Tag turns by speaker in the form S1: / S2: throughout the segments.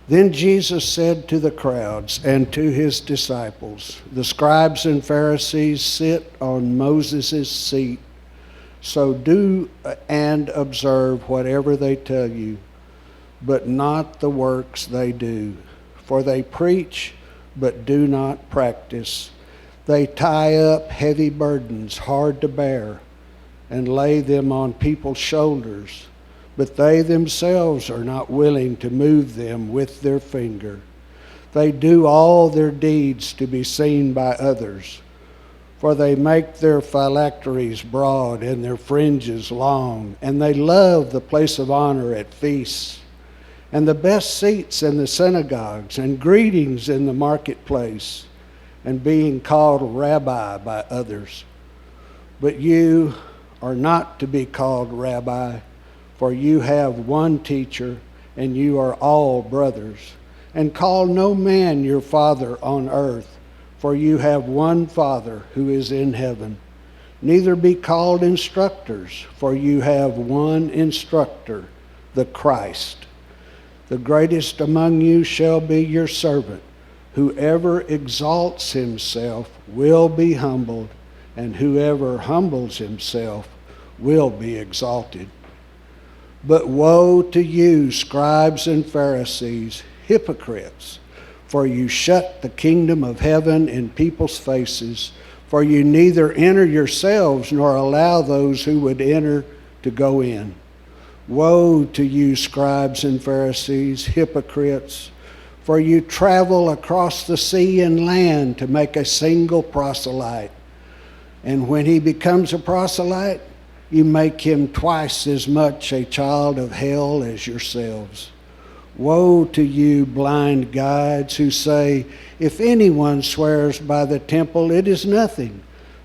S1: Then Jesus said to the crowds and to his disciples, "The scribes and Pharisees sit on Moses' seat. So do and observe whatever they tell you, but not the works they do. For they preach, but do not practice. They tie up heavy burdens hard to bear and lay them on people's shoulders, but they themselves are not willing to move them with their finger. They do all their deeds to be seen by others, for they make their phylacteries broad and their fringes long, and they love the place of honor at feasts, and the best seats in the synagogues, and greetings in the marketplace, and being called rabbi by others. But you are not to be called rabbi, for you have one teacher, and you are all brothers. And call no man your father on earth, for you have one Father who is in heaven. Neither be called instructors, for you have one instructor, the Christ. The greatest among you shall be your servant. Whoever exalts himself will be humbled, and whoever humbles himself will be exalted. But woe to you, scribes and Pharisees, hypocrites! For you shut the kingdom of heaven in people's faces, for you neither enter yourselves nor allow those who would enter to go in. Woe to you, scribes and Pharisees, hypocrites! For you travel across the sea and land to make a single proselyte. And when he becomes a proselyte, you make him twice as much a child of hell as yourselves. Woe to you, blind guides, who say, if anyone swears by the temple, it is nothing.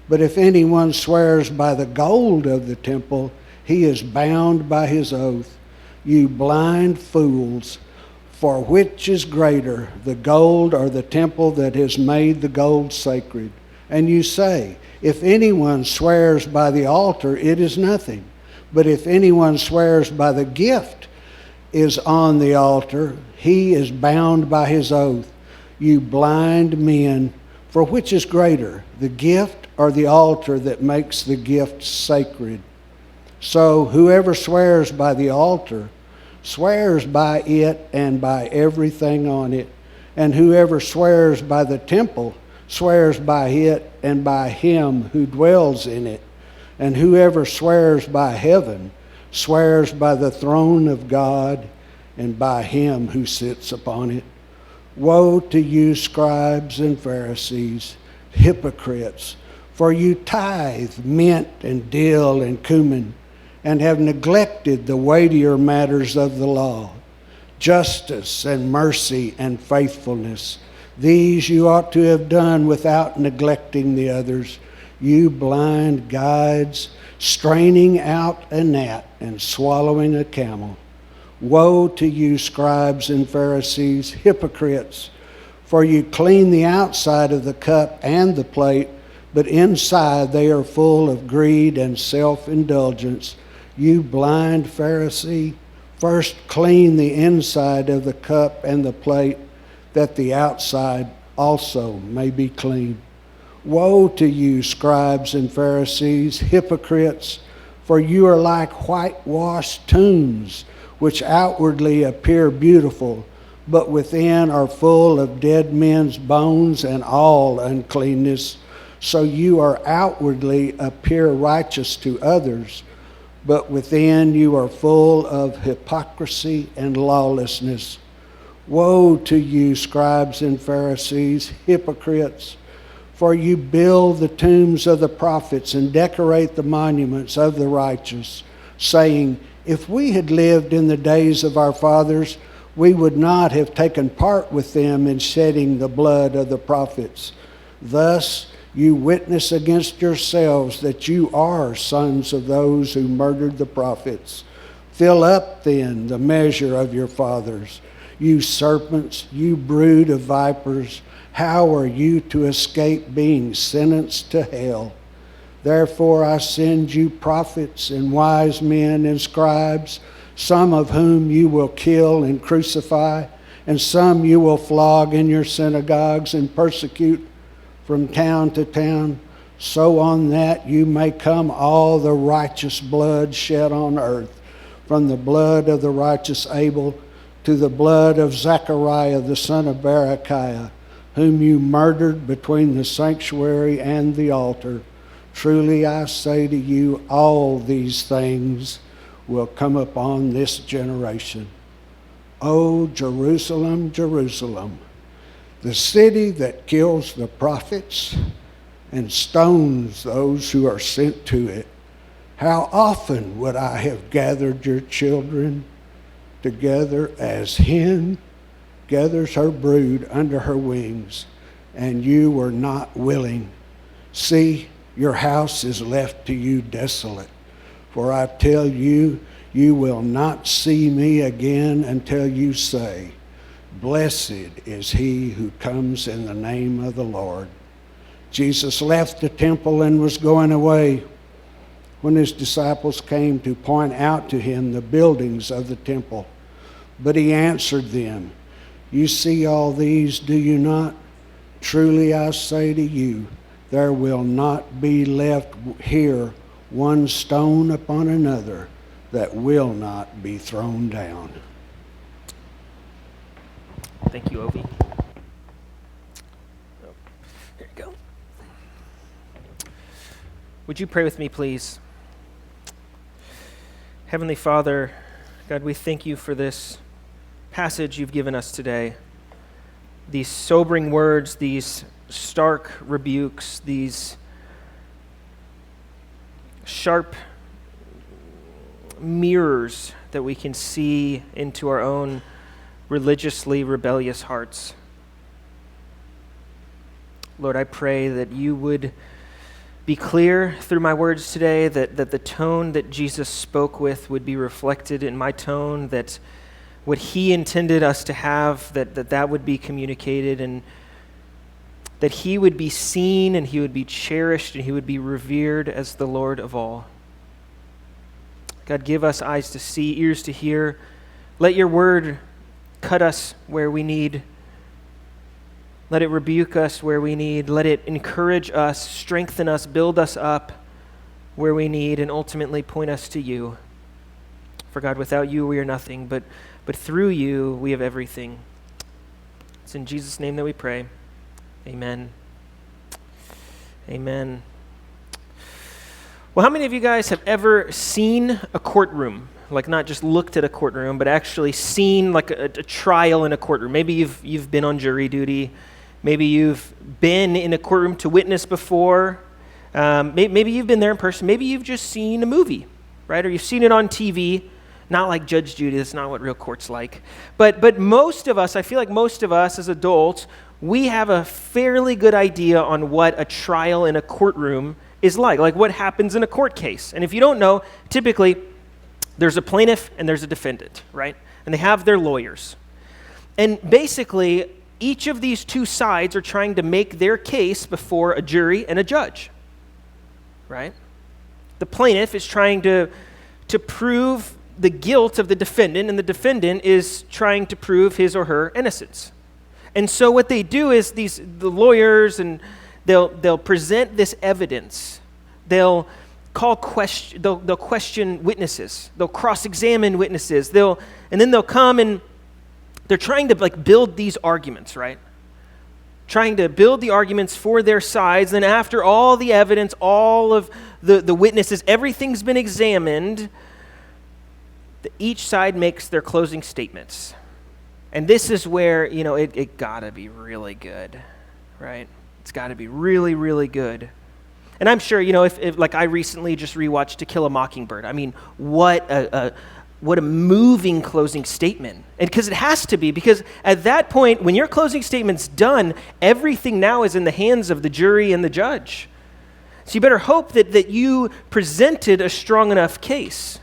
S1: But if anyone swears by the gold of the temple, he is bound by his oath. You blind fools, for which is greater, the gold or the temple that has made the gold sacred? And you say, if anyone swears by the altar, it is nothing. But if anyone swears by the gift is on the altar, he is bound by his oath. You blind men, for which is greater, the gift or the altar that makes the gift sacred? So whoever swears by the altar swears by it and by everything on it. And whoever swears by the temple swears by it and by him who dwells in it. And whoever swears by heaven swears by the throne of God and by him who sits upon it. Woe to you, scribes and Pharisees, hypocrites! For you tithe mint and dill and cumin, and have neglected the weightier matters of the law, justice and mercy and faithfulness. These you ought to have done without neglecting the others. You blind guides, straining out a gnat and swallowing a camel. Woe to you, scribes and Pharisees, hypocrites! For you clean the outside of the cup and the plate, but inside they are full of greed and self-indulgence. You blind Pharisee, first clean the inside of the cup and the plate, that the outside also may be clean. Woe to you, scribes and Pharisees, hypocrites! For you are like whitewashed tombs, which outwardly appear beautiful, but within are full of dead men's bones and all uncleanness. So you are outwardly appear righteous to others, but within you are full of hypocrisy and lawlessness. Woe to you, scribes and Pharisees, hypocrites! For you build the tombs of the prophets and decorate the monuments of the righteous, saying, if we had lived in the days of our fathers, we would not have taken part with them in shedding the blood of the prophets. Thus you witness against yourselves that you are sons of those who murdered the prophets. Fill up then the measure of your fathers. You serpents, you brood of vipers, how are you to escape being sentenced to hell? Therefore I send you prophets and wise men and scribes, some of whom you will kill and crucify, and some you will flog in your synagogues and persecute from town to town, so on that you may come all the righteous blood shed on earth, from the blood of the righteous Abel to the blood of Zechariah the son of Berechiah, whom you murdered between the sanctuary and the altar. Truly I say to you, all these things will come upon this generation. O Jerusalem, Jerusalem, the city that kills the prophets and stones those who are sent to it. How often would I have gathered your children together as hen gathers her brood under her wings, and you were not willing. See, your house is left to you desolate. For I tell you, you will not see me again until you say, blessed is he who comes in the name of the Lord. Jesus left the temple and was going away when his disciples came to point out to him the buildings of the temple. But he answered them, you see all these, do you not? Truly I say to you, there will not be left here one stone upon another that will not be thrown down.
S2: Thank you, Ovi. Here you go. Would you pray with me, please? Heavenly Father, God, we thank you for this passage you've given us today. These sobering words, these stark rebukes, these sharp mirrors that we can see into our own religiously rebellious hearts. Lord, I pray that you would be clear through my words today, that the tone that Jesus spoke with would be reflected in my tone, that what he intended us to have, that would be communicated, and that he would be seen and he would be cherished and he would be revered as the Lord of all. God, give us eyes to see, ears to hear. Let your word cut us where we need. Let it rebuke us where we need. Let it encourage us, strengthen us, build us up where we need, and ultimately point us to you. For God, without you we are nothing, but through you we have everything. It's in Jesus' name that we pray. Amen. Amen. Well, how many of you guys have ever seen a courtroom? Like not just looked at a courtroom, but actually seen like a trial in a courtroom. Maybe you've been on jury duty. Maybe you've been in a courtroom to witness before. Maybe you've been there in person. Maybe you've just seen a movie, right? Or you've seen it on TV. Not like Judge Judy. That's not what real court's like. But most of us, I feel like most of us as adults, we have a fairly good idea on what a trial in a courtroom is like what happens in a court case. And if you don't know, typically there's a plaintiff and there's a defendant, right? And they have their lawyers. And basically, each of these two sides are trying to make their case before a jury and a judge, right? The plaintiff is trying to prove the guilt of the defendant, and the defendant is trying to prove his or her innocence. And so what they do is the lawyers, and they'll present this evidence. They'll question witnesses. They'll cross-examine witnesses. And then they'll come and they're trying to build these arguments, right? Trying to build the arguments for their sides. Then after all the evidence, all of the witnesses, everything's been examined, each side makes their closing statements. And this is where, it gotta be really good, right? It's gotta be really, really good. And I'm sure, if I recently just rewatched To Kill a Mockingbird. I mean, what a moving closing statement. And because it has to be, because at that point, when your closing statement's done, everything now is in the hands of the jury and the judge. So you better hope that you presented a strong enough case.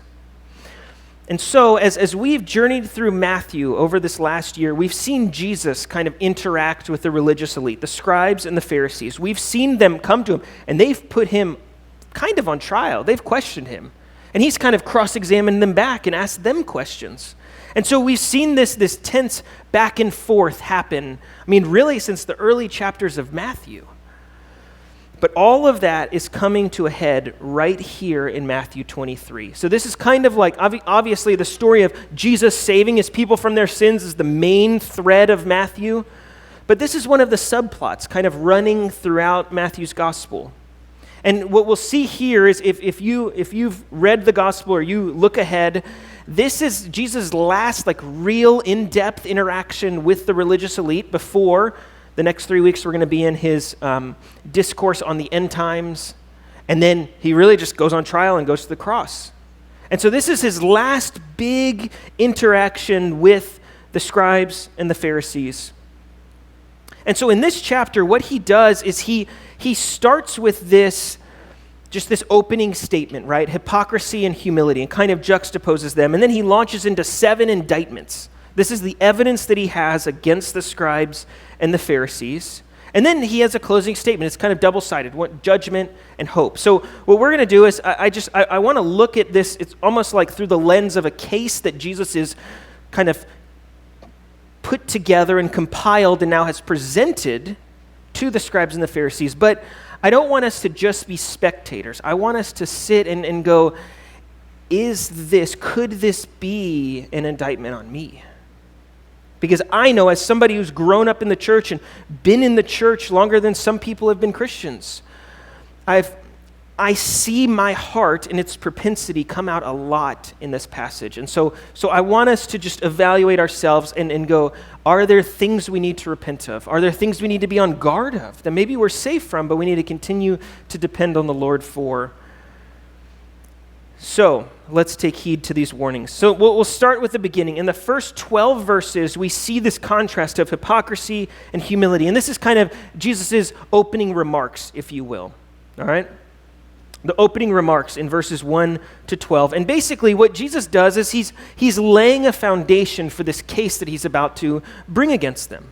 S2: And so as we've journeyed through Matthew over this last year, we've seen Jesus kind of interact with the religious elite, the scribes and the Pharisees. We've seen them come to him, and they've put him kind of on trial. They've questioned him. And he's kind of cross-examined them back and asked them questions. And so we've seen this tense back and forth happen, I mean, really since the early chapters of Matthew. But all of that is coming to a head right here in Matthew 23. So this is kind of like, obviously, the story of Jesus saving his people from their sins is the main thread of Matthew. But this is one of the subplots kind of running throughout Matthew's gospel. And what we'll see here is if you've read the gospel or you look ahead, this is Jesus' last real in-depth interaction with the religious elite before the next 3 weeks we're going to be in his discourse on the end times. And then he really just goes on trial and goes to the cross. And so this is his last big interaction with the scribes and the Pharisees. And so in this chapter, what he does is he starts with this opening statement, right? Hypocrisy and humility, and kind of juxtaposes them. And then he launches into 7 indictments. This is the evidence that he has against the scribes and the Pharisees. And then he has a closing statement. It's kind of double-sided, judgment and hope. So what we're going to do is I want to look at this. It's almost like through the lens of a case that Jesus is kind of put together and compiled and now has presented to the scribes and the Pharisees. But I don't want us to just be spectators. I want us to sit and go, could this be an indictment on me? Because I know, as somebody who's grown up in the church and been in the church longer than some people have been Christians, I see my heart and its propensity come out a lot in this passage. And so I want us to just evaluate ourselves and go, are there things we need to repent of? Are there things we need to be on guard of that maybe we're safe from, but we need to continue to depend on the Lord for? So let's take heed to these warnings. So we'll start with the beginning. In the first 12 verses, we see this contrast of hypocrisy and humility. And this is kind of Jesus' opening remarks, if you will. All right? The opening remarks in verses 1 to 12. And basically what Jesus does is he's laying a foundation for this case that he's about to bring against them.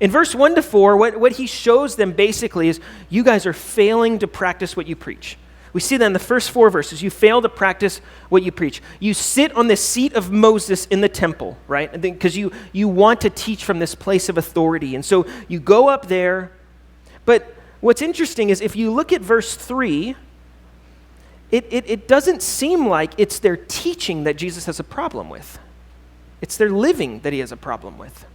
S2: In verse 1 to 4, what he shows them basically is, you guys are failing to practice what you preach. We see that in the first 4 verses. You fail to practice what you preach. You sit on the seat of Moses in the temple, right? Because you want to teach from this place of authority. And so you go up there. But what's interesting is if you look at verse 3, it doesn't seem like it's their teaching that Jesus has a problem with. It's their living that he has a problem with.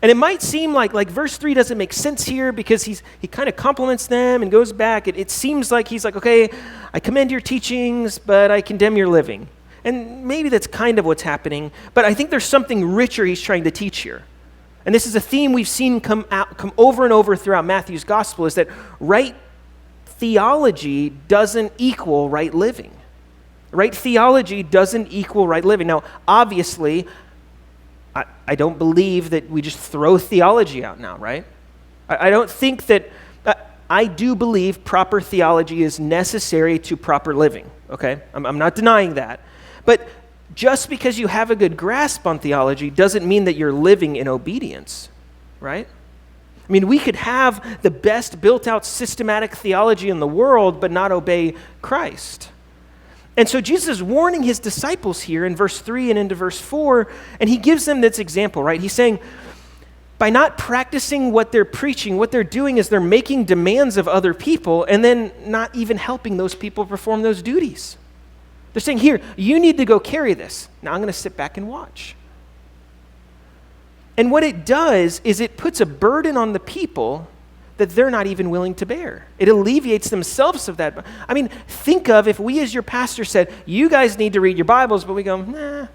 S2: And it might seem like verse 3 doesn't make sense here because he kind of compliments them and goes back. It seems like he's like, okay, I commend your teachings, but I condemn your living. And maybe that's kind of what's happening, but I think there's something richer he's trying to teach here. And this is a theme we've seen come over and over throughout Matthew's gospel, is that right theology doesn't equal right living. Right theology doesn't equal right living. Now, obviously, I don't believe that we just throw theology out now, right? I don't think that, I do believe proper theology is necessary to proper living, okay? I'm not denying that. But just because you have a good grasp on theology doesn't mean that you're living in obedience, right? I mean, we could have the best built-out systematic theology in the world but not obey Christ. And so Jesus is warning his disciples here in verse 3 and into verse 4, and he gives them this example, right? He's saying, by not practicing what they're preaching, what they're doing is they're making demands of other people and then not even helping those people perform those duties. They're saying, here, you need to go carry this. Now I'm going to sit back and watch. And what it does is it puts a burden on the people that they're not even willing to bear. It alleviates themselves of that. I mean, think of if we as your pastor said, you guys need to read your Bibles, but we go, nah,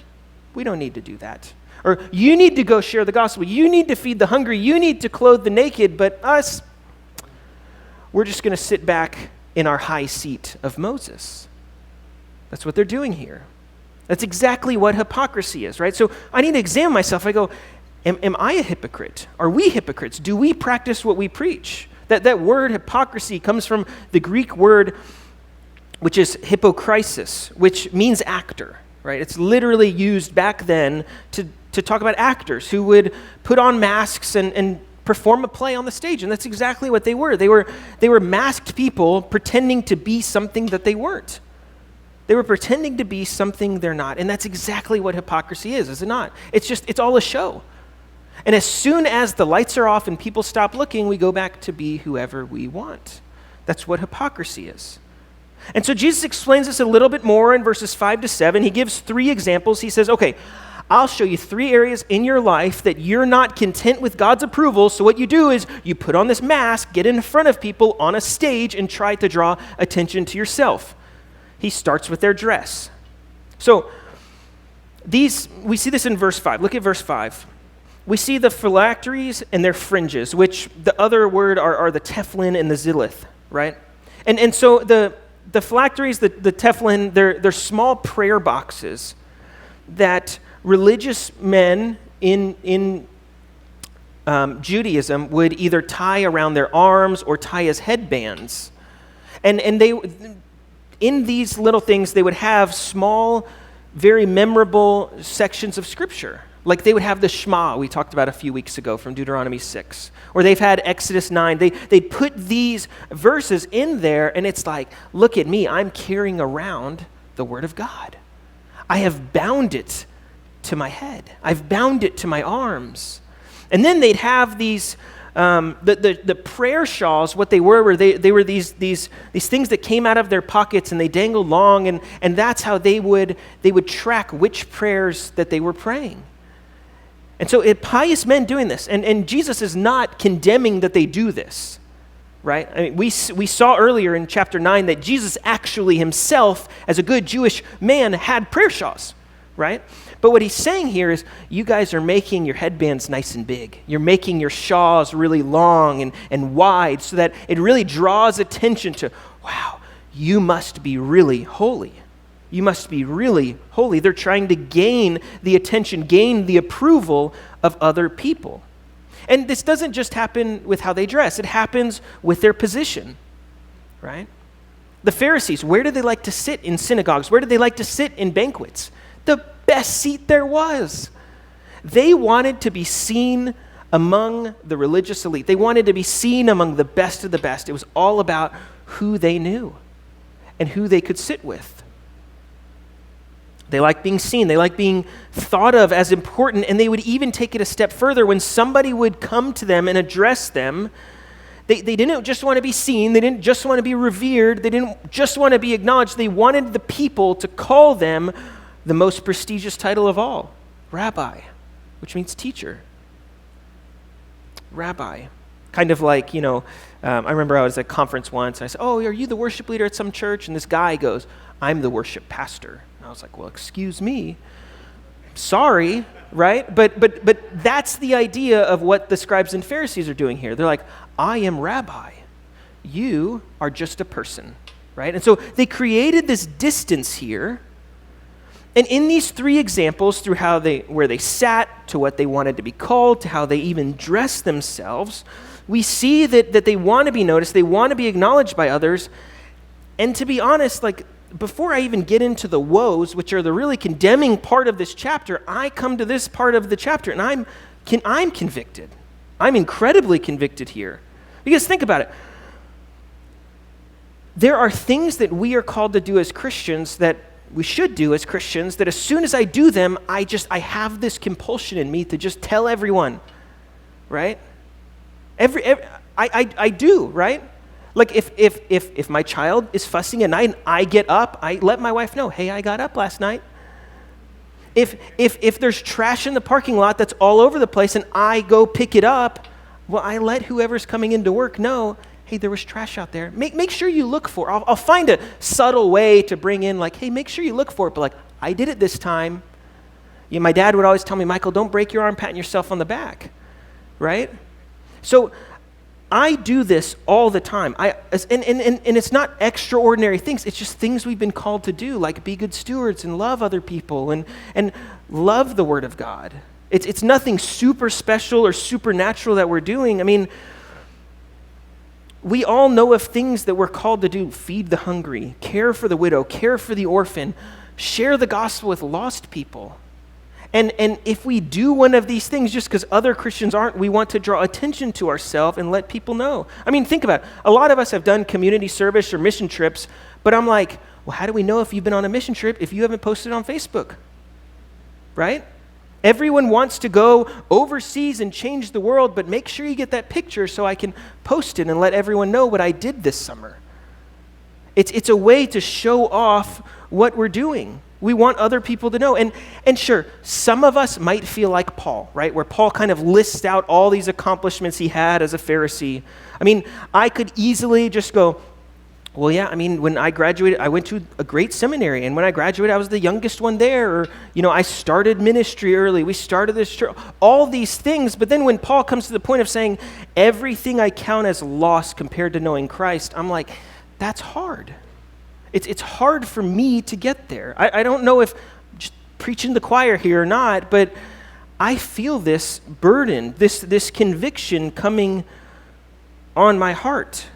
S2: we don't need to do that. Or you need to go share the gospel. You need to feed the hungry. You need to clothe the naked, but us, we're just going to sit back in our high seat of Moses. That's what they're doing here. That's exactly what hypocrisy is, right? So I need to examine myself. I go, am I a hypocrite? Are we hypocrites? Do we practice what we preach? That word hypocrisy comes from the Greek word, which is hypokrisis, which means actor, right? It's literally used back then to talk about actors who would put on masks and perform a play on the stage. And that's exactly what they were. They were masked people pretending to be something that they weren't. They were pretending to be something they're not. And that's exactly what hypocrisy is it not? It's all a show. And as soon as the lights are off and people stop looking, we go back to be whoever we want. That's what hypocrisy is. And so Jesus explains this a little bit more in verses 5 to 7. He gives 3 examples. He says, okay, I'll show you 3 areas in your life that you're not content with God's approval. So what you do is you put on this mask, get in front of people on a stage, and try to draw attention to yourself. He starts with their dress. So we see this in verse 5. Look at verse 5. We see the phylacteries and their fringes, which the other word are the teflon and the zilith, right? And so the phylacteries, the teflon, they're small prayer boxes that religious men in Judaism would either tie around their arms or tie as headbands. And they, in these little things, they would have small, very memorable sections of Scripture. Like they would have the Shema we talked about a few weeks ago from Deuteronomy 6. Or they've had Exodus 9. They'd put these verses in there, and it's like, look at me, I'm carrying around the Word of God. I have bound it to my head. I've bound it to my arms. And then they'd have these, the prayer shawls, what they were they were these things that came out of their pockets and they dangled long, and that's how they would track which prayers that they were praying. And so pious men doing this, and Jesus is not condemning that they do this, right? I mean, we saw earlier in chapter 9 that Jesus actually himself, as a good Jewish man, had prayer shawls, right? But what he's saying here is, you guys are making your headbands nice and big. You're making your shawls really long and wide so that it really draws attention to, wow, you must be really holy. You must be really holy. They're trying to gain the attention, gain the approval of other people. And this doesn't just happen with how they dress. It happens with their position, right? The Pharisees, where did they like to sit in synagogues? Where did they like to sit in banquets? The best seat there was. They wanted to be seen among the religious elite. They wanted to be seen among the best of the best. It was all about who they knew and who they could sit with. They like being seen. They like being thought of as important, and they would even take it a step further. When somebody would come to them and address them, they didn't just want to be seen. They didn't just want to be revered. They didn't just want to be acknowledged. They wanted the people to call them the most prestigious title of all, rabbi, which means teacher. Rabbi. Kind of like, I remember I was at a conference once, and I said, oh, are you the worship leader at some church? And this guy goes, I'm the worship pastor. I was like, well, excuse me. Sorry, right? But that's the idea of what the scribes and Pharisees are doing here. They're like, I am rabbi. You are just a person, right? And so they created this distance here. And in these 3 examples, through where they sat, to what they wanted to be called, to how they even dressed themselves, we see that they want to be noticed, they want to be acknowledged by others. And to be honest, before I even get into the woes, which are the really condemning part of this chapter, I come to this part of the chapter, and I'm convicted. I'm incredibly convicted here. Because think about it. There are things that we are called to do as Christians, that we should do as Christians, that as soon as I do them, I have this compulsion in me to just tell everyone, right? I do, right? Like if my child is fussing at night and I get up, I let my wife know, hey, I got up last night. If there's trash in the parking lot that's all over the place and I go pick it up, well, I let whoever's coming into work know, hey, there was trash out there. Make sure you look for it. I'll find a subtle way to bring in, hey, make sure you look for it, but I did it this time. My dad would always tell me, Michael, don't break your arm patting yourself on the back, right? So I do this all the time. And it's not extraordinary things. It's just things we've been called to do, like be good stewards and love other people and love the Word of God. It's nothing super special or supernatural that we're doing. I mean, we all know of things that we're called to do: feed the hungry, care for the widow, care for the orphan, share the gospel with lost people. And if we do one of these things just because other Christians aren't, we want to draw attention to ourselves and let people know. I mean, think about it. A lot of us have done community service or mission trips, but I'm like, Well, how do we know if you've been on a mission trip if you haven't posted on Facebook? Right? Everyone wants to go overseas and change the world, but make sure you get that picture so I can post it and let everyone know what I did this summer. It's a way to show off what we're doing. We want other people to know. And sure, some of us might feel like Paul, right? Where Paul kind of lists out all these accomplishments he had as a Pharisee. I mean, I could easily just go, well, yeah, I mean, when I graduated, I went to a great seminary, and when I graduated, I was the youngest one there, or, I started ministry early, we started this church, all these things, but then when Paul comes to the point of saying, everything I count as loss compared to knowing Christ, I'm like, that's hard. It's hard for me to get there. I don't know if just preaching the choir here or not, but I feel this burden, this conviction coming on my heart.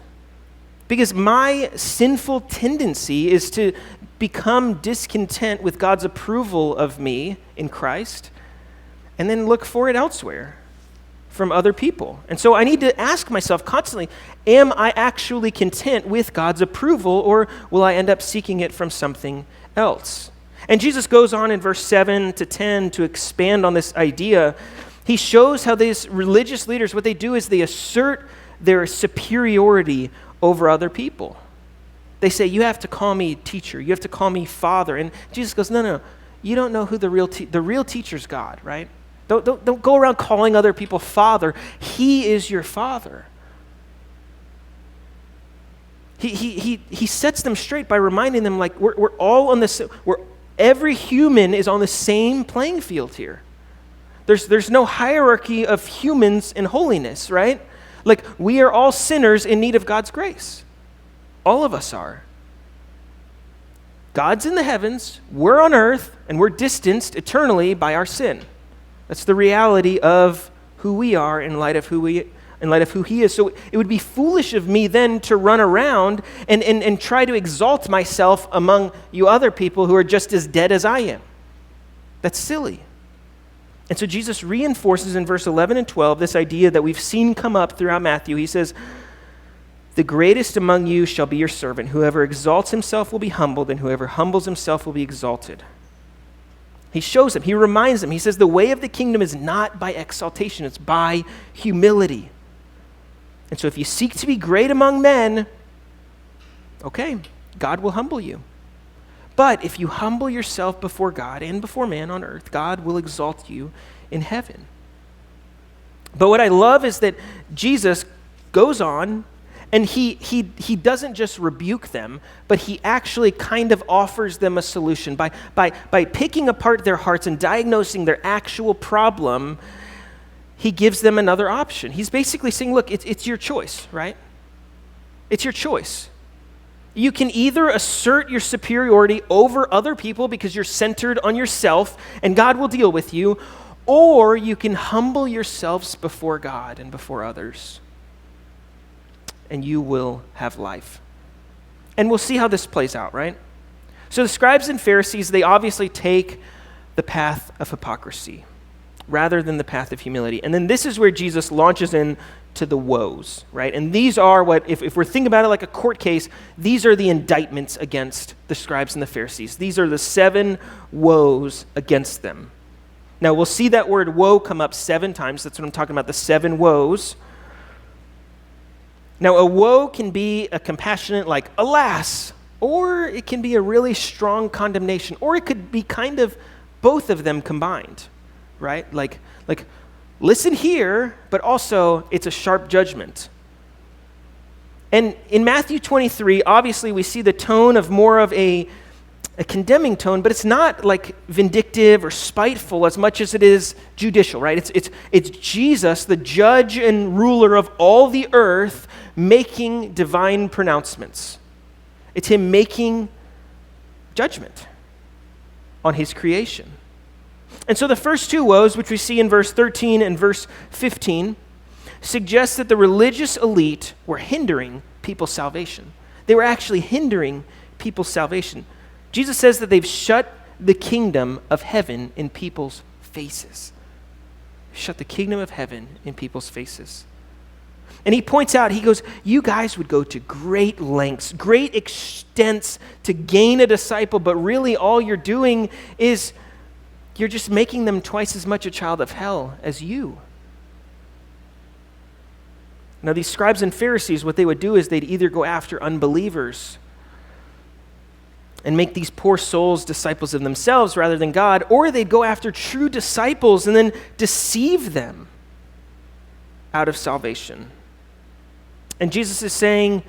S2: Because my sinful tendency is to become discontent with God's approval of me in Christ and then look for it elsewhere from other people. And so I need to ask myself constantly, am I actually content with God's approval, or will I end up seeking it from something else? And Jesus goes on in verse 7 to 10 to expand on this idea. He shows how these religious leaders, what they do is they assert their superiority over other people. They say, you have to call me teacher, you have to call me father. And Jesus goes, no, you don't know who the real teacher's God, right? Don't go around calling other people father. He is your father. He sets them straight by reminding them, like, we're all on this, every human is on the same playing field here. There's no hierarchy of humans in holiness, right? Like, we are all sinners in need of God's grace. All of us are. God's in the heavens, we're on earth, and we're distanced eternally by our sin. That's the reality of who we are in light of who He is. So it would be foolish of me then to run around and try to exalt myself among you other people who are just as dead as I am. That's silly. And so Jesus reinforces in verse 11 and 12 this idea that we've seen come up throughout Matthew. He says, the greatest among you shall be your servant. Whoever exalts himself will be humbled, and whoever humbles himself will be exalted. He shows them, he reminds them, he says the way of the kingdom is not by exaltation, it's by humility. And so if you seek to be great among men, okay, God will humble you. But if you humble yourself before God and before man on earth, God will exalt you in heaven. But what I love is that Jesus goes on, and he doesn't just rebuke them, but he actually kind of offers them a solution. By picking apart their hearts and diagnosing their actual problem, he gives them another option. He's basically saying, look, it's your choice, right? It's your choice. You can either assert your superiority over other people because you're centered on yourself and God will deal with you, or you can humble yourselves before God and before others, and you will have life. And we'll see how this plays out, right? So the scribes and Pharisees, they obviously take the path of hypocrisy rather than the path of humility. And then this is where Jesus launches in to the woes, right? And these are what, if we're thinking about it like a court case, these are the indictments against the scribes and the Pharisees. These are the 7 woes against them. Now, we'll see that word woe come up 7 times. That's what I'm talking about, the 7 woes. Now, a woe can be a compassionate, like, alas, or it can be a really strong condemnation, or it could be kind of both of them combined, right? Like listen here, but also it's a sharp judgment. And in Matthew 23, obviously we see the tone of more of a condemning tone, but it's not like vindictive or spiteful as much as it is judicial, right? It's Jesus, the judge and ruler of all the earth, making divine pronouncements. It's him making judgment on his creation. And so the first 2 woes, which we see in verse 13 and verse 15, suggest that the religious elite were hindering people's salvation. They were actually hindering people's salvation. Jesus says that they've shut the kingdom of heaven in people's faces. Shut the kingdom of heaven in people's faces. And he points out, he goes, you guys would go to great lengths, great extents to gain a disciple, but really all you're doing is you're just making them twice as much a child of hell as you. Now, these scribes and Pharisees, what they would do is they'd either go after unbelievers and make these poor souls disciples of themselves rather than God, or they'd go after true disciples and then deceive them out of salvation. And Jesus is saying,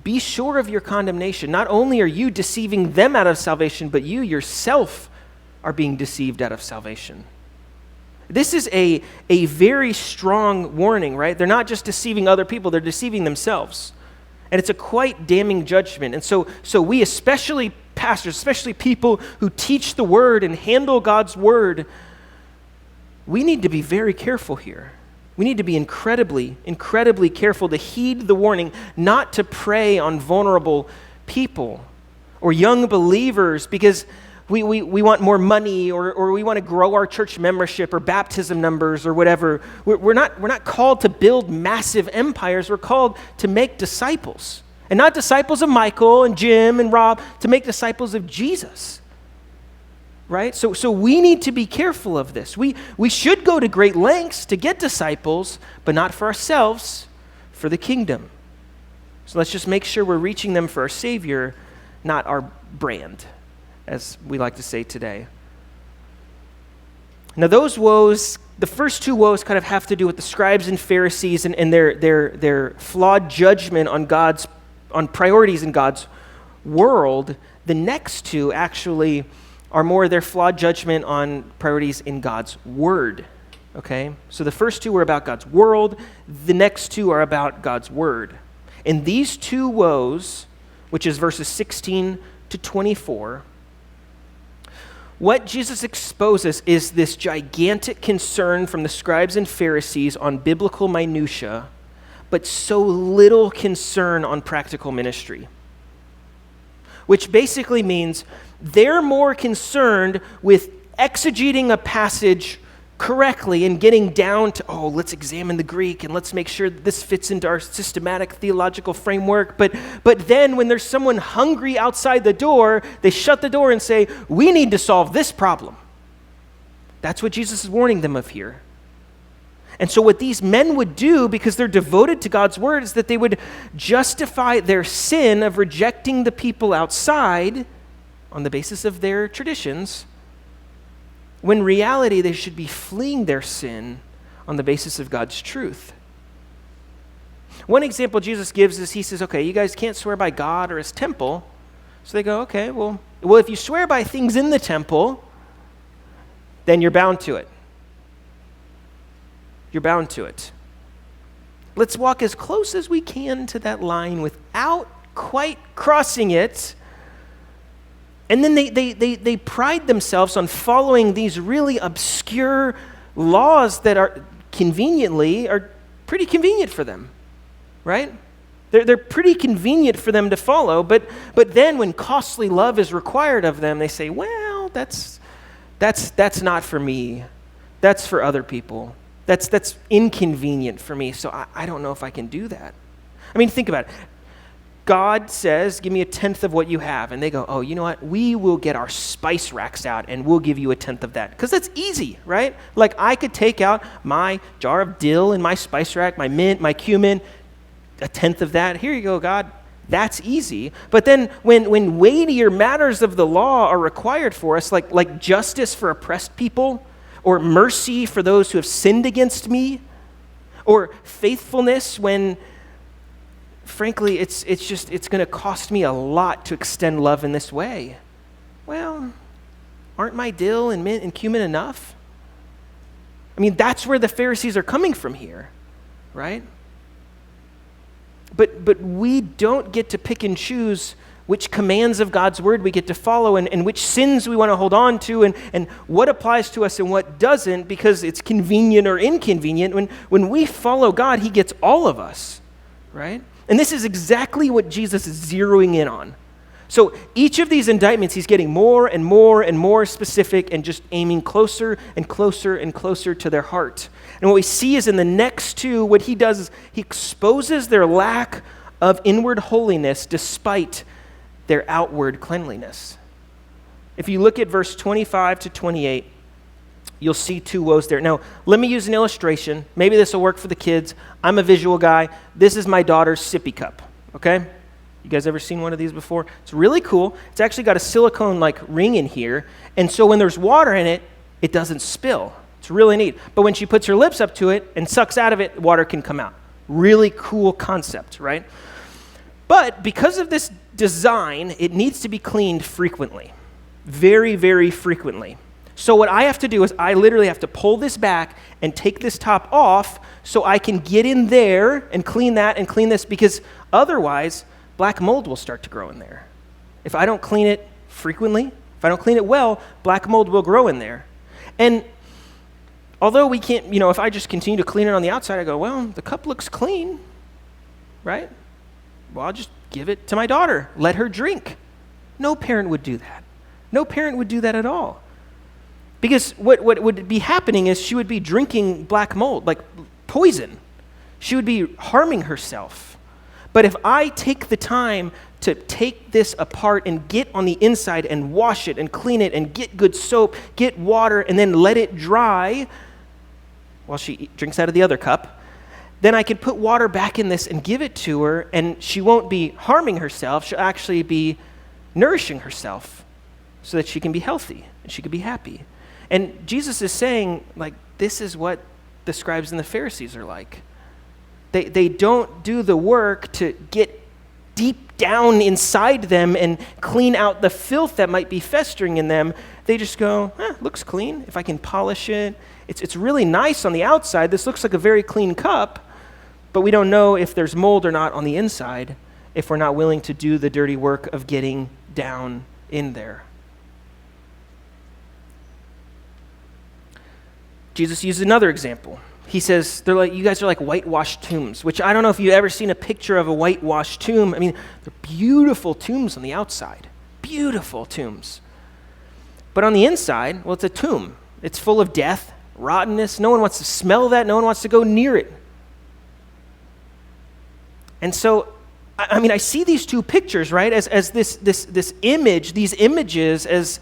S2: be sure of your condemnation. Not only are you deceiving them out of salvation, but you yourself are being deceived out of salvation. This is a very strong warning, right? They're not just deceiving other people, they're deceiving themselves. And it's a quite damning judgment. And so we, especially pastors, especially people who teach the word and handle God's word, we need to be very careful here. We need to be incredibly, incredibly careful to heed the warning, not to prey on vulnerable people or young believers because we want more money or we want to grow our church membership or baptism numbers or whatever. We're not called to build massive empires. We're called to make disciples. And not disciples of Michael and Jim and Rob, to make disciples of Jesus. Right? So we need to be careful of this. We should go to great lengths to get disciples, but not for ourselves, for the kingdom. So let's just make sure we're reaching them for our Savior, not our brand, as we like to say today. Now those woes, the first two woes kind of have to do with the scribes and Pharisees and their flawed judgment on priorities in God's world. The next two actually are more their flawed judgment on priorities in God's word, okay? So the first two are about God's world. The next two are about God's word. And these two woes, which is verses 16 to 24, what Jesus exposes is this gigantic concern from the scribes and Pharisees on biblical minutia, but so little concern on practical ministry. Which basically means they're more concerned with exegeting a passage correctly and getting down to, let's examine the Greek and let's make sure that this fits into our systematic theological framework. But then when there's someone hungry outside the door, they shut the door and say, we need to solve this problem. That's what Jesus is warning them of here. And so what these men would do, because they're devoted to God's word, is that they would justify their sin of rejecting the people outside on the basis of their traditions, when in reality they should be fleeing their sin on the basis of God's truth. One example Jesus gives is he says, okay, you guys can't swear by God or his temple. So they go, okay, well, if you swear by things in the temple, then you're bound to it. You're bound to it. Let's walk as close as we can to that line without quite crossing it. And then they pride themselves on following these really obscure laws that are pretty convenient for them, right? They're pretty convenient for them to follow, but then when costly love is required of them, they say, well, that's not for me. That's for other people. That's inconvenient for me, so I don't know if I can do that. I mean, think about it. God says, give me 1/10 of what you have. And they go, oh, you know what? We will get our spice racks out and we'll give you 1/10 of that. Because that's easy, right? Like I could take out my jar of dill in my spice rack, my mint, my cumin, 1/10 of that. Here you go, God. That's easy. But then when weightier matters of the law are required for us, like justice for oppressed people, or mercy for those who have sinned against me, or faithfulness when, frankly, it's going to cost me a lot to extend love in this way. Well, aren't my dill and mint and cumin enough? I mean, that's where the Pharisees are coming from here, right? But we don't get to pick and choose which commands of God's word we get to follow and which sins we want to hold on to and what applies to us and what doesn't because it's convenient or inconvenient. When we follow God, he gets all of us, right? And this is exactly what Jesus is zeroing in on. So each of these indictments, he's getting more and more and more specific and just aiming closer and closer and closer to their heart. And what we see is in the next two, what he does is he exposes their lack of inward holiness despite their outward cleanliness. If you look at verse 25 to 28, you'll see two woes there. Now, let me use an illustration. Maybe this will work for the kids. I'm a visual guy. This is my daughter's sippy cup, okay? You guys ever seen one of these before? It's really cool. It's actually got a silicone-like ring in here, and so when there's water in it, it doesn't spill. It's really neat. But when she puts her lips up to it and sucks out of it, water can come out. Really cool concept, right? But because of this design, it needs to be cleaned frequently. Very, very frequently. So what I have to do is I literally have to pull this back and take this top off so I can get in there and clean that and clean this, because otherwise black mold will start to grow in there. If I don't clean it frequently, if I don't clean it well, black mold will grow in there. And although we can't, if I just continue to clean it on the outside, I go, well, the cup looks clean, right? Well, I'll just give it to my daughter. Let her drink. No parent would do that. No parent would do that at all. Because what would be happening is she would be drinking black mold, like poison. She would be harming herself. But if I take the time to take this apart and get on the inside and wash it and clean it and get good soap, get water, and then let it dry while she drinks out of the other cup, then I can put water back in this and give it to her, and she won't be harming herself. She'll actually be nourishing herself so that she can be healthy and she can be happy. And Jesus is saying, like, this is what the scribes and the Pharisees are like. They don't do the work to get deep down inside them and clean out the filth that might be festering in them. They just go, looks clean. If I can polish it. It's really nice on the outside. This looks like a very clean cup, but we don't know if there's mold or not on the inside if we're not willing to do the dirty work of getting down in there. Jesus uses another example. He says, you guys are like whitewashed tombs, which I don't know if you've ever seen a picture of a whitewashed tomb. I mean, they're beautiful tombs on the outside. Beautiful tombs. But on the inside, well, it's a tomb. It's full of death, rottenness. No one wants to smell that. No one wants to go near it. And so, I see these two pictures, right, as this image, these images, as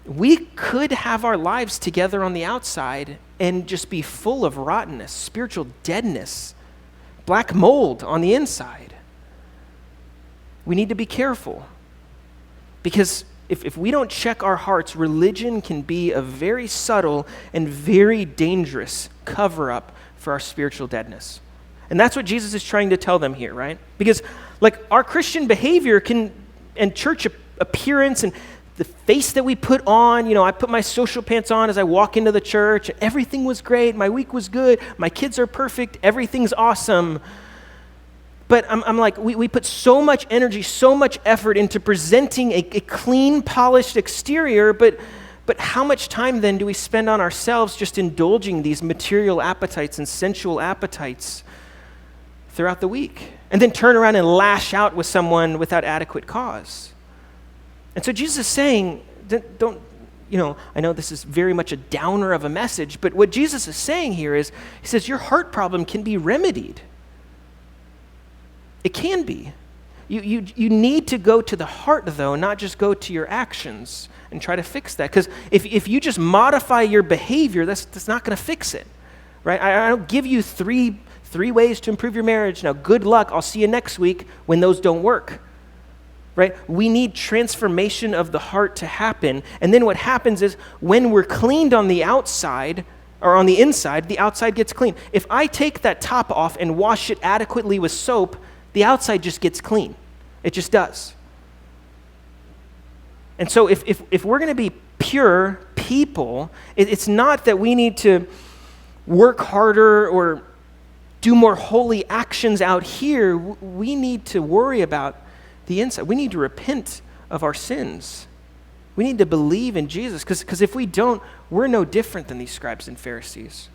S2: we could have our lives together on the outside and just be full of rottenness, spiritual deadness, black mold on the inside. We need to be careful, because if we don't check our hearts, religion can be a very subtle and very dangerous cover-up for our spiritual deadness. And that's what Jesus is trying to tell them here, right? Because like our Christian behavior and church appearance and the face that we put on, I put my social pants on as I walk into the church. Everything was great. My week was good. My kids are perfect. Everything's awesome. But I'm like, we put so much energy, so much effort into presenting a clean, polished exterior, but how much time then do we spend on ourselves just indulging these material appetites and sensual appetites throughout the week? And then turn around and lash out with someone without adequate cause. And so Jesus is saying, don't, I know this is very much a downer of a message, but what Jesus is saying here is, he says, your heart problem can be remedied. It can be. You need to go to the heart, though, not just go to your actions and try to fix that. Because if you just modify your behavior, that's not going to fix it, right? I don't give you three ways to improve your marriage. Now, good luck. I'll see you next week when those don't work. Right? We need transformation of the heart to happen. And then what happens is when we're cleaned on the outside or on the inside, the outside gets clean. If I take that top off and wash it adequately with soap, the outside just gets clean. It just does. And so if we're going to be pure people, it's not that we need to work harder or do more holy actions out here. We need to worry about the inside. We need to repent of our sins. We need to believe in Jesus, because if we don't, we're no different than these scribes and Pharisees.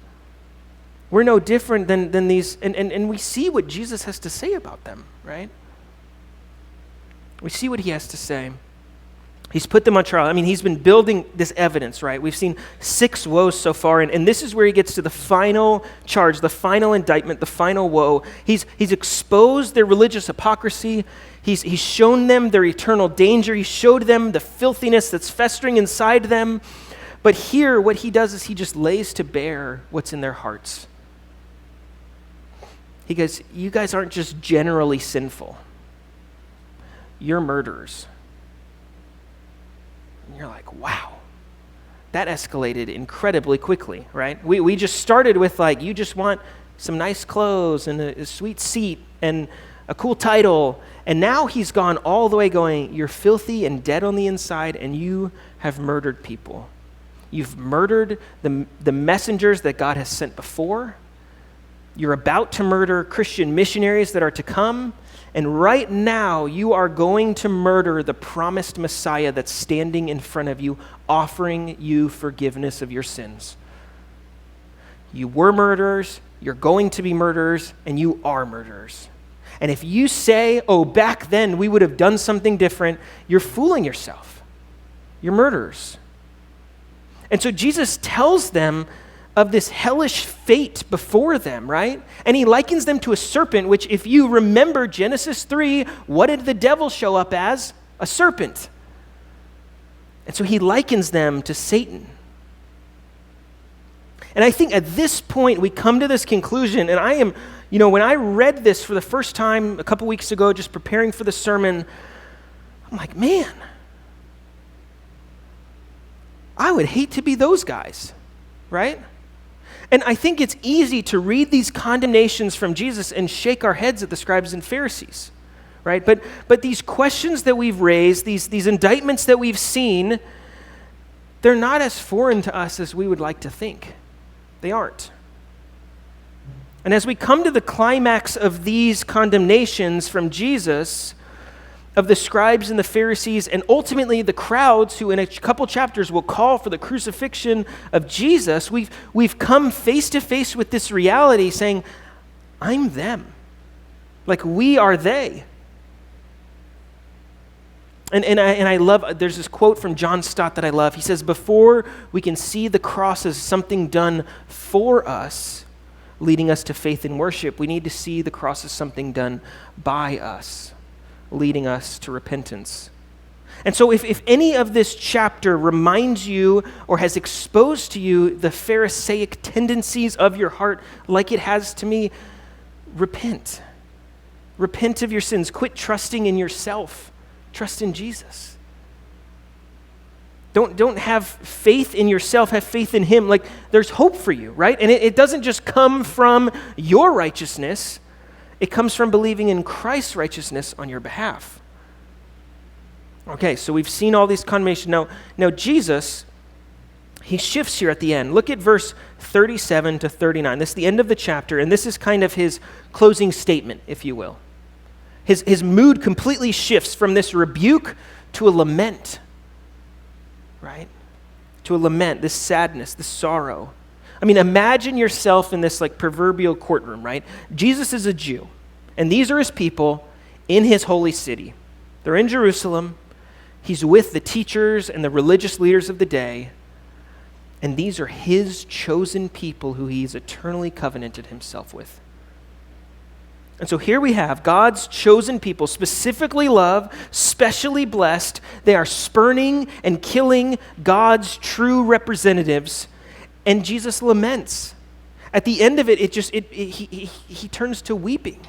S2: We're no different than these, and we see what Jesus has to say about them, right? We see what he has to say. He's put them on trial. I mean, he's been building this evidence, right? We've seen 6 woes so far, and this is where he gets to the final charge, the final indictment, the final woe. He's exposed their religious hypocrisy. He's shown them their eternal danger. He showed them the filthiness that's festering inside them. But here, what he does is he just lays to bear what's in their hearts. He goes, you guys aren't just generally sinful. You're murderers. And you're like, wow, that escalated incredibly quickly, right? We just started with like, you just want some nice clothes and a sweet seat and a cool title. And now he's gone all the way going, you're filthy and dead on the inside, and you have murdered people. You've murdered the messengers that God has sent before. You're about to murder Christian missionaries that are to come. And right now, you are going to murder the promised Messiah that's standing in front of you, offering you forgiveness of your sins. You were murderers, you're going to be murderers, and you are murderers. And if you say, oh, back then we would have done something different, you're fooling yourself. You're murderers. And so Jesus tells them of this hellish fate before them, right? And he likens them to a serpent, which if you remember Genesis 3, what did the devil show up as? A serpent. And so he likens them to Satan. And I think at this point we come to this conclusion, and I am, when I read this for the first time a couple weeks ago, just preparing for the sermon, I'm like, man, I would hate to be those guys, right? And I think it's easy to read these condemnations from Jesus and shake our heads at the scribes and Pharisees, right? But these questions that we've raised, these indictments that we've seen, they're not as foreign to us as we would like to think. They aren't. And as we come to the climax of these condemnations from Jesus, of the scribes and the Pharisees, and ultimately the crowds who in a couple chapters will call for the crucifixion of Jesus, we've come face to face with this reality saying, I'm them. Like we are they. And I love, there's this quote from John Stott that I love. He says, before we can see the cross as something done for us, leading us to faith and worship, we need to see the cross as something done by us, leading us to repentance. And so if any of this chapter reminds you or has exposed to you the Pharisaic tendencies of your heart like it has to me, repent. Repent of your sins. Quit trusting in yourself. Trust in Jesus. Don't have faith in yourself, have faith in him. Like there's hope for you, right? And it doesn't just come from your righteousness. It comes from believing in Christ's righteousness on your behalf. Okay, so we've seen all these condemnations. Now Jesus, he shifts here at the end. Look at verse 37 to 39. This is the end of the chapter, and this is kind of his closing statement, if you will. His mood completely shifts from this rebuke to a lament, right? To a lament, this sadness, this sorrow. I mean, imagine yourself in this like proverbial courtroom, right? Jesus is a Jew, and these are his people in his holy city. They're in Jerusalem. He's with the teachers and the religious leaders of the day, and these are his chosen people who he's eternally covenanted himself with. And so here we have God's chosen people, specifically loved, specially blessed. They are spurning and killing God's true representatives. And Jesus laments. At the end of it, he turns to weeping.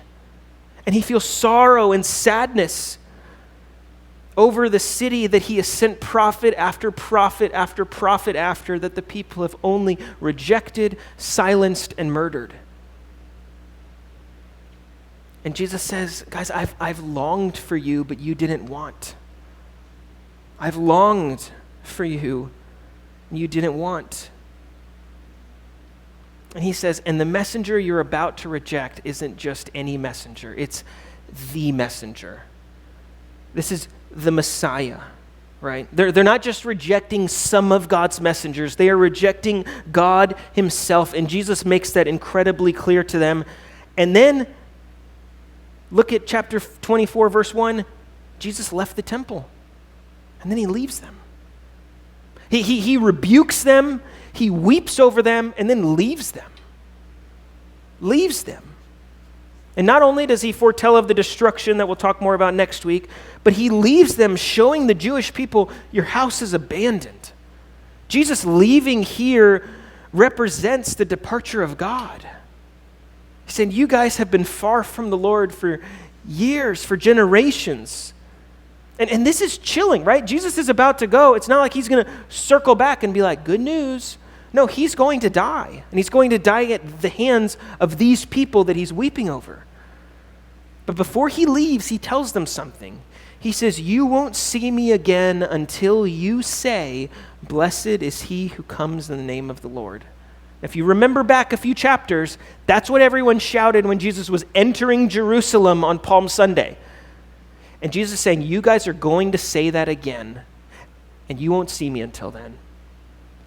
S2: And he feels sorrow and sadness over the city that he has sent prophet after prophet after prophet after, that the people have only rejected, silenced, and murdered. And Jesus says, guys, I've longed for you, but you didn't want. I've longed for you, and you didn't want. And he says, and the messenger you're about to reject isn't just any messenger. It's the messenger. This is the Messiah, right? They're not just rejecting some of God's messengers. They are rejecting God himself. And Jesus makes that incredibly clear to them. And then look at chapter 24, verse 1. Jesus left the temple. And then he leaves them. He rebukes them, he weeps over them, and then leaves them. Leaves them. And not only does he foretell of the destruction that we'll talk more about next week, but he leaves them showing the Jewish people, your house is abandoned. Jesus leaving here represents the departure of God. He's saying, you guys have been far from the Lord for years, for generations. And this is chilling, right? Jesus is about to go. It's not like he's going to circle back and be like, good news. No, he's going to die. And he's going to die at the hands of these people that he's weeping over. But before he leaves, he tells them something. He says, you won't see me again until you say, blessed is he who comes in the name of the Lord. If you remember back a few chapters, that's what everyone shouted when Jesus was entering Jerusalem on Palm Sunday. And Jesus is saying, you guys are going to say that again, and you won't see me until then.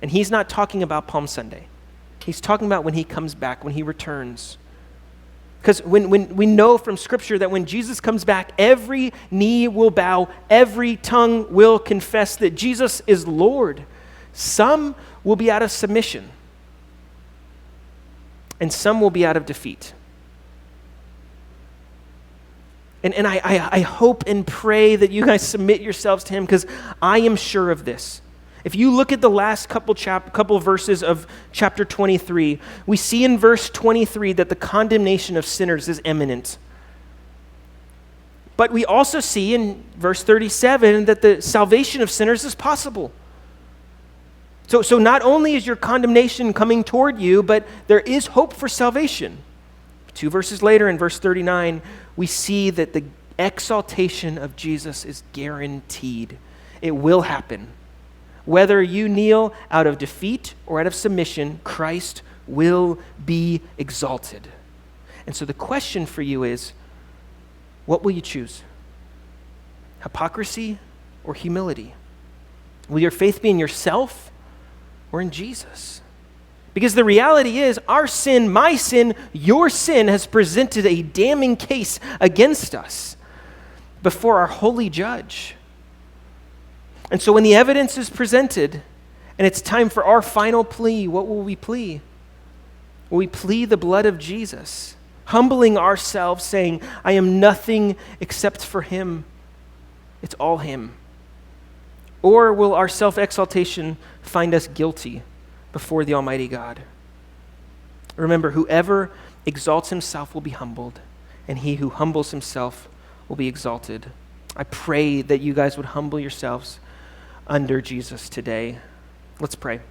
S2: And he's not talking about Palm Sunday. He's talking about when he comes back, when he returns. Because when we know from Scripture that when Jesus comes back, every knee will bow, every tongue will confess that Jesus is Lord. Some will be out of submission, and some will be out of defeat. And I hope and pray that you guys submit yourselves to him, because I am sure of this. If you look at the last couple verses of chapter 23, we see in verse 23 that the condemnation of sinners is imminent. But we also see in verse 37 that the salvation of sinners is possible. So not only is your condemnation coming toward you, but there is hope for salvation. 2 verses later, in verse 39, we see that the exaltation of Jesus is guaranteed. It will happen. Whether you kneel out of defeat or out of submission, Christ will be exalted. And so the question for you is, what will you choose? Hypocrisy or humility? Will your faith be in yourself or in Jesus? Because the reality is, our sin, my sin, your sin has presented a damning case against us before our holy judge. And so when the evidence is presented and it's time for our final plea, what will we plea? Will we plead the blood of Jesus, humbling ourselves, saying, I am nothing except for him. It's all him. Or will our self-exaltation find us guilty before the Almighty God? Remember, whoever exalts himself will be humbled, and he who humbles himself will be exalted. I pray that you guys would humble yourselves under Jesus today. Let's pray.